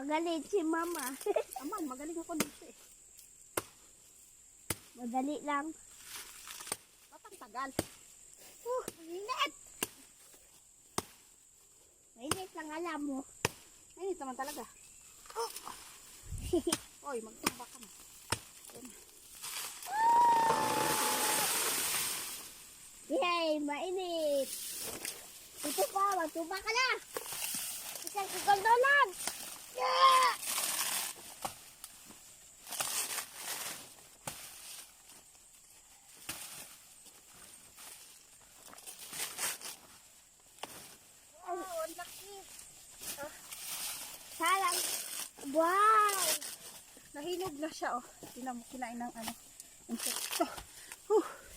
Magaling si mama. Aman, magaling ako dito eh. Madali lang. Ba't ang tagal? Mainit! Mainit lang alam mo. Mainit naman talaga. Oy, magtumba ka na. Yay! Mainit! Ito pa, magtuba ka na! Isang segundo lang! Yeah! Oh, ang laki. Salang! Wow! Nahinog na siya, oh. Tingnan mo, kinain ng ano, insekto.